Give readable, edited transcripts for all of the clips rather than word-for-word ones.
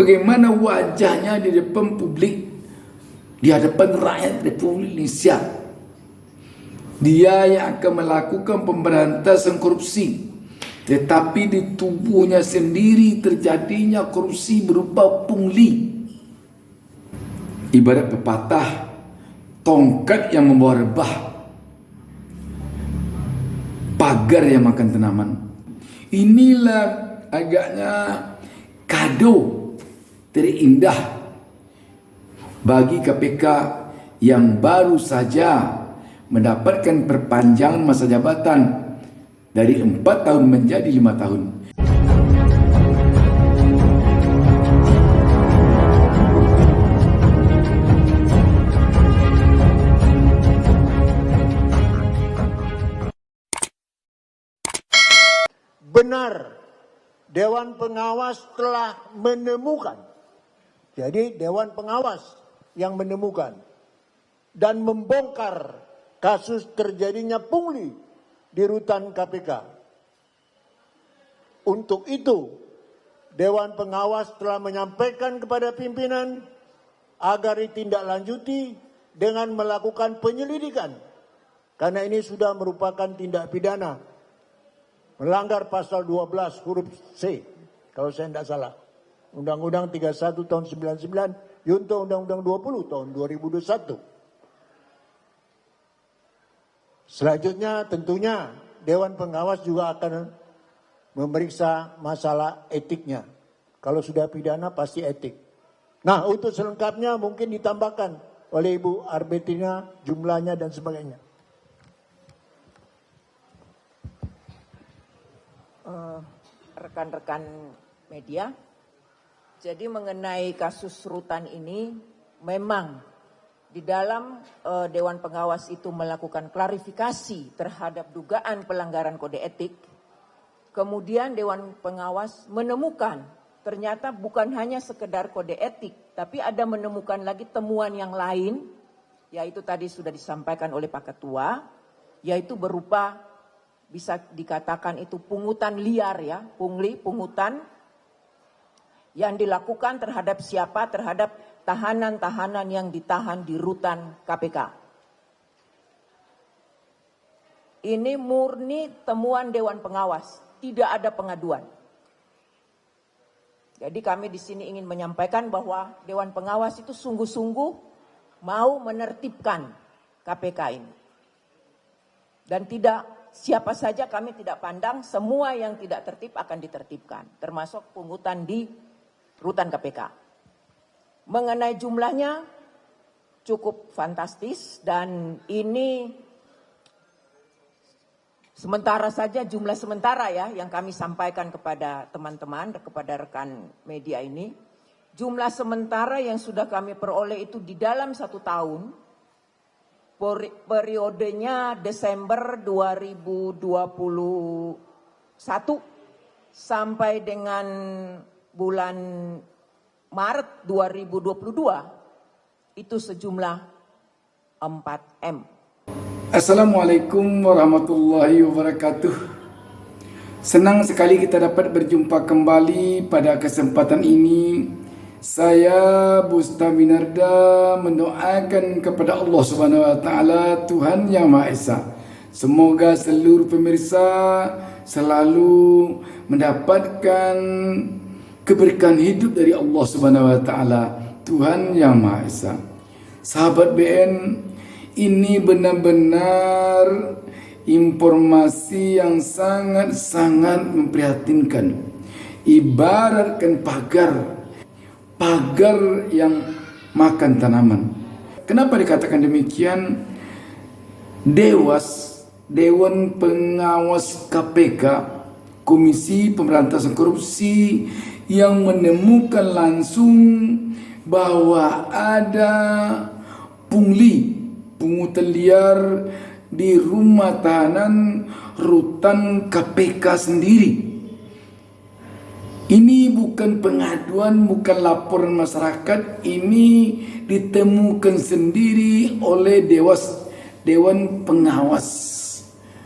bagaimana wajahnya di depan publik, di hadapan rakyat Republik Indonesia. Dia yang akan melakukan pemberantasan korupsi, tetapi di tubuhnya sendiri terjadinya korupsi berupa pungli. Ibarat pepatah, tongkat yang membawa rebah, pagar yang makan tanaman. Inilah agaknya kado terindah bagi KPK yang baru saja mendapatkan perpanjangan masa jabatan dari 4 tahun menjadi 5 tahun. Benar, Dewan Pengawas telah menemukan. Jadi Dewan Pengawas yang menemukan dan membongkar kasus terjadinya pungli di rutan KPK. Untuk itu, Dewan Pengawas telah menyampaikan kepada pimpinan agar ditindaklanjuti dengan melakukan penyelidikan. Karena ini sudah merupakan tindak pidana melanggar pasal 12 huruf C, kalau saya tidak salah. Undang-Undang 31 tahun 99, junto Undang-Undang 20 tahun 2021. Selanjutnya tentunya Dewan Pengawas juga akan memeriksa masalah etiknya. Kalau sudah pidana pasti etik. Nah, untuk selengkapnya mungkin ditambahkan oleh Ibu Arbetina jumlahnya dan sebagainya. Rekan-rekan media, jadi mengenai kasus rutan ini memang di dalam Dewan Pengawas itu melakukan klarifikasi terhadap dugaan pelanggaran kode etik. Kemudian Dewan Pengawas menemukan ternyata bukan hanya sekedar kode etik, tapi ada menemukan lagi temuan yang lain, yaitu tadi sudah disampaikan oleh Pak Ketua, yaitu berupa bisa dikatakan itu pungutan liar ya, pungli, pungutan yang dilakukan terhadap siapa? Terhadap tahanan-tahanan yang ditahan di rutan KPK. Ini murni temuan Dewan Pengawas, tidak ada pengaduan. Jadi kami di sini ingin menyampaikan bahwa Dewan Pengawas itu sungguh-sungguh mau menertibkan KPK ini. Dan tidak siapa saja kami tidak pandang, semua yang tidak tertib akan ditertibkan, termasuk pungutan di rutan KPK. Mengenai jumlahnya cukup fantastis dan ini sementara saja, jumlah sementara ya yang kami sampaikan kepada teman-teman, kepada rekan media ini. Jumlah sementara yang sudah kami peroleh itu di dalam 1 tahun, periodenya Desember 2021 sampai dengan bulan Maret 2022 itu sejumlah 4M. Assalamualaikum warahmatullahi wabarakatuh. Senang sekali kita dapat berjumpa kembali pada kesempatan ini. Saya Busta Minarda mendoakan kepada Allah Subhanahu wa taala, Tuhan Yang Maha Esa. Semoga seluruh pemirsa selalu mendapatkan keberkahan hidup dari Allah Subhanahu wa taala, Tuhan Yang Maha Esa. Sahabat BN, ini benar-benar informasi yang sangat-sangat memprihatinkan. Ibaratkan pagar yang makan tanaman. Kenapa dikatakan demikian? Dewan Pengawas KPK, Komisi Pemberantasan Korupsi, yang menemukan langsung bahwa ada pungutan liar di rumah tahanan rutan KPK sendiri. Ini bukan pengaduan, bukan laporan masyarakat. Ini ditemukan sendiri oleh Dewan Pengawas.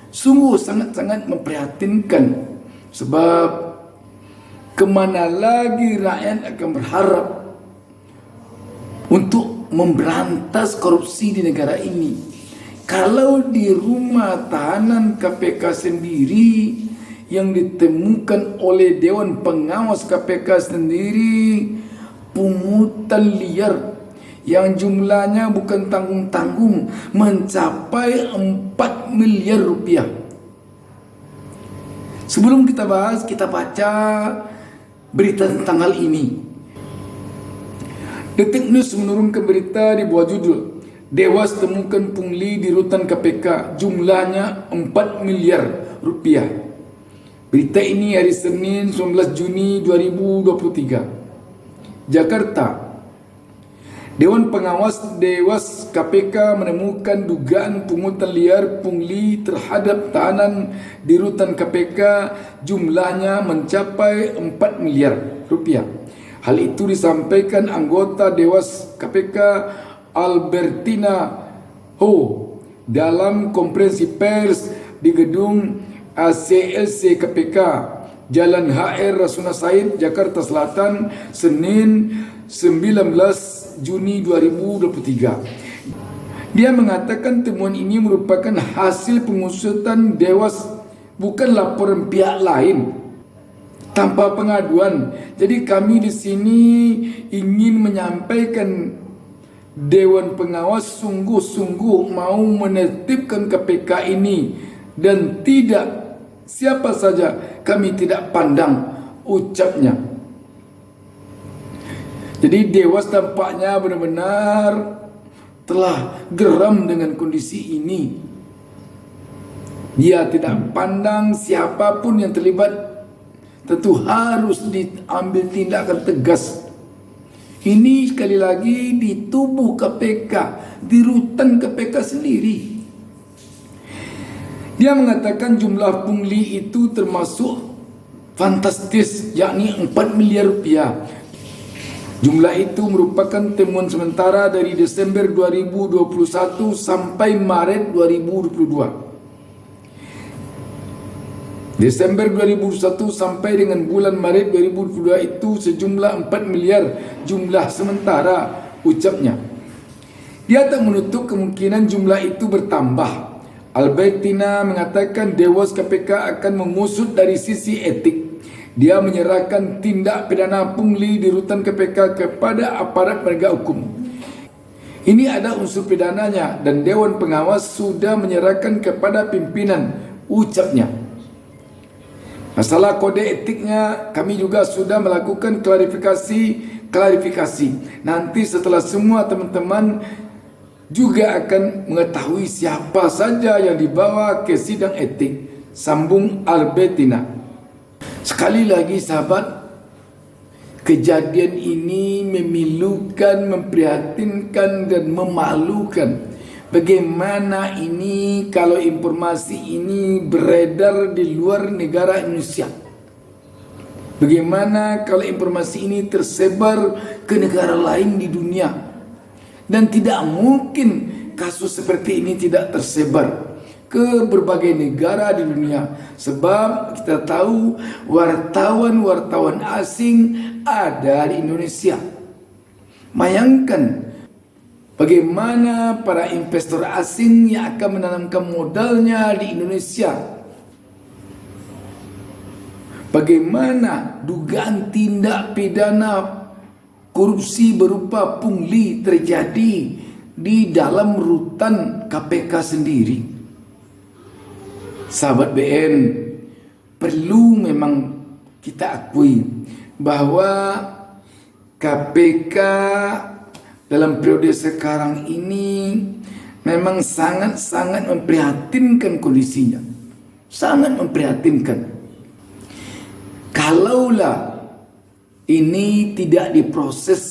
Sungguh sangat-sangat memprihatinkan. Sebab kemana lagi rakyat akan berharap untuk memberantas korupsi di negara ini? Kalau di rumah tahanan KPK sendiri yang ditemukan oleh Dewan Pengawas KPK sendiri pungutan liar yang jumlahnya bukan tanggung-tanggung, mencapai 4 miliar rupiah. Sebelum kita bahas, kita baca berita tentang hal ini. Detik News menurunkan berita di bawah judul Dewas temukan pungli di rutan KPK, jumlahnya 4 miliar rupiah. Berita ini hari Senin 19 Juni 2023. Jakarta. Dewan Pengawas Dewas KPK menemukan dugaan pungutan liar pungli terhadap tahanan di rutan KPK, jumlahnya mencapai 4 miliar rupiah. Hal itu disampaikan anggota Dewas KPK Albertina Ho dalam konferensi pers di gedung ACLC KPK Jalan HR Rasuna Said, Jakarta Selatan, Senin 19 Juni 2023. Dia mengatakan temuan ini merupakan hasil pengusutan Dewas, bukan laporan pihak lain tanpa pengaduan. Jadi kami di sini ingin menyampaikan Dewan Pengawas sungguh-sungguh mau menertibkan KPK ini dan tidak siapa saja kami tidak pandang, ucapnya. Jadi Dewas tampaknya benar-benar telah geram dengan kondisi ini. Dia tidak pandang siapapun yang terlibat, tentu harus diambil tindakan tegas. Ini sekali lagi di tubuh KPK, di rutan KPK sendiri. Dia mengatakan jumlah pungli itu termasuk fantastis, yakni 4 miliar rupiah. Jumlah itu merupakan temuan sementara dari Desember 2021 sampai Maret 2022. Desember 2021 sampai dengan bulan Maret 2022 itu sejumlah 4 miliar jumlah sementara, ucapnya. Dia tak menutup kemungkinan jumlah itu bertambah. Albertina mengatakan Dewas KPK akan mengusut dari sisi etik. Dia menyerahkan tindak pidana pungli di rutan KPK kepada aparat penegak hukum. Ini ada unsur pidananya dan Dewan Pengawas sudah menyerahkan kepada pimpinan, ucapnya. Masalah kode etiknya kami juga sudah melakukan klarifikasi. Nanti setelah semua teman-teman juga akan mengetahui siapa saja yang dibawa ke sidang etik, sambung Albertina. Sekali lagi sahabat, kejadian ini memilukan, memprihatinkan dan memalukan. Bagaimana ini kalau informasi ini beredar di luar negara Indonesia? Bagaimana kalau informasi ini tersebar ke negara lain di dunia? Dan tidak mungkin kasus seperti ini tidak tersebar ke berbagai negara di dunia, sebab kita tahu wartawan asing ada di Indonesia. Bayangkan bagaimana para investor asing yang akan menanamkan modalnya di Indonesia. Bagaimana dugaan tindak pidana korupsi berupa pungli terjadi di dalam rutan KPK sendiri. Sahabat BN, perlu memang kita akui bahwa KPK dalam periode sekarang ini memang sangat-sangat memprihatinkan kondisinya. Sangat memprihatinkan. Kalaulah ini tidak diproses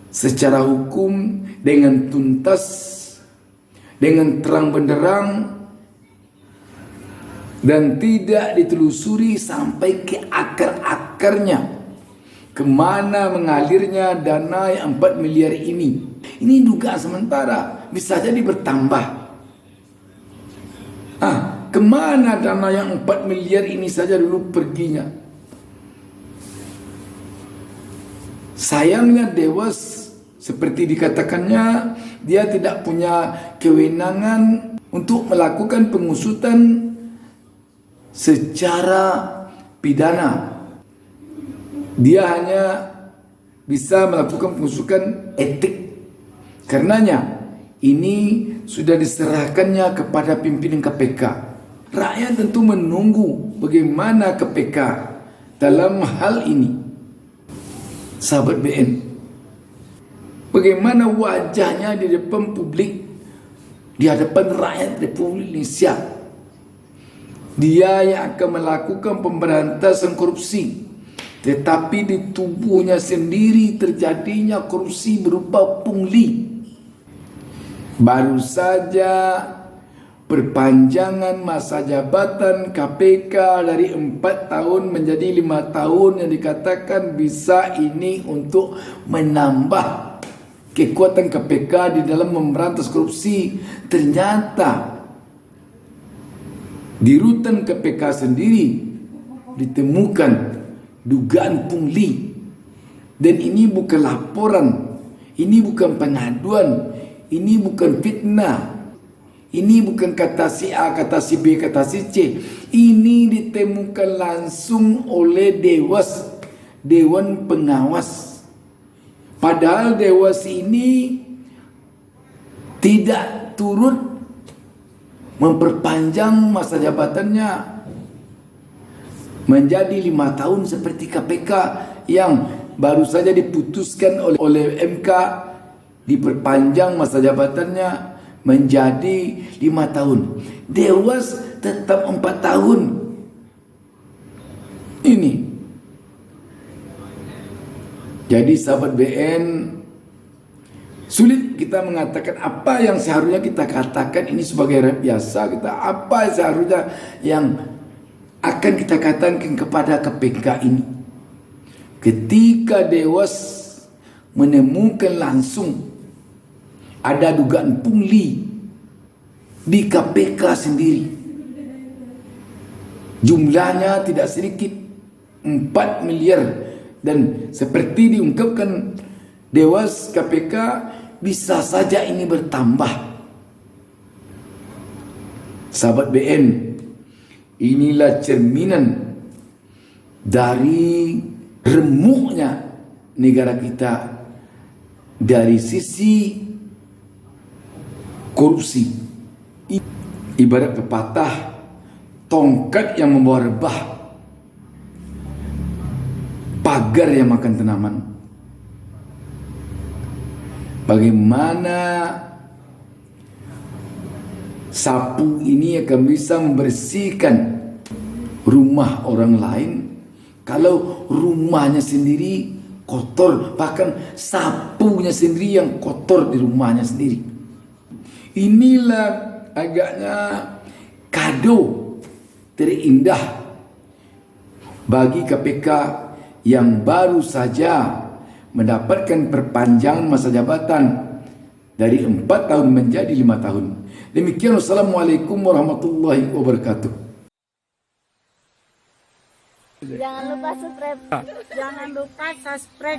secara hukum dengan tuntas, dengan terang benderang, dan tidak ditelusuri sampai ke akar-akarnya, kemana mengalirnya dana yang 4 miliar ini. Ini dugaan sementara, bisa jadi bertambah. Kemana dana yang 4 miliar ini saja dulu perginya? Sayangnya Dewas seperti dikatakannya, dia tidak punya kewenangan untuk melakukan pengusutan secara pidana. Dia hanya bisa melakukan pengusutan etik. Karenanya ini sudah diserahkannya kepada pimpinan KPK. Rakyat tentu menunggu bagaimana KPK dalam hal ini. Sahabat BN, bagaimana wajahnya di depan publik, di hadapan rakyat Republik Indonesia. Dia yang akan melakukan pemberantasan korupsi, tetapi di tubuhnya sendiri terjadinya korupsi berupa pungli. Baru saja perpanjangan masa jabatan KPK dari 4 tahun menjadi 5 tahun yang dikatakan bisa ini untuk menambah kekuatan KPK di dalam memberantas korupsi. Ternyata di rutan KPK sendiri ditemukan dugaan pungli. Dan ini bukan laporan, ini bukan pengaduan, ini bukan fitnah. Ini bukan kata si A, kata si B, kata si C. Ini ditemukan langsung oleh Dewas, Dewan Pengawas. Padahal Dewas ini tidak turut memperpanjang masa jabatannya menjadi 5 tahun seperti KPK yang baru saja diputuskan oleh MK, diperpanjang masa jabatannya menjadi 5 tahun. Dewas tetap 4 tahun. Ini. Jadi sahabat BN, sulit kita mengatakan apa yang seharusnya kita katakan ini sebagai rakyat biasa. Apa seharusnya yang akan kita katakan kepada KPK ini. Ketika Dewas menemukan langsung ada dugaan pungli di KPK sendiri. Jumlahnya tidak sedikit, 4 miliar. Dan seperti diungkapkan Dewas KPK, bisa saja ini bertambah. Sahabat BN, inilah cerminan dari remuknya negara kita dari sisi korupsi. Ibarat pepatah, tongkat yang membawa rebah, pagar yang makan tanaman. Bagaimana sapu ini akan bisa membersihkan rumah orang lain kalau rumahnya sendiri kotor, bahkan sapunya sendiri yang kotor di rumahnya sendiri. Inilah agaknya kado terindah bagi KPK yang baru saja mendapatkan perpanjangan masa jabatan dari 4 tahun menjadi 5 tahun. Demikian, wassalamualaikum warahmatullahi wabarakatuh. Jangan lupa subscribe. Jangan lupa subscribe.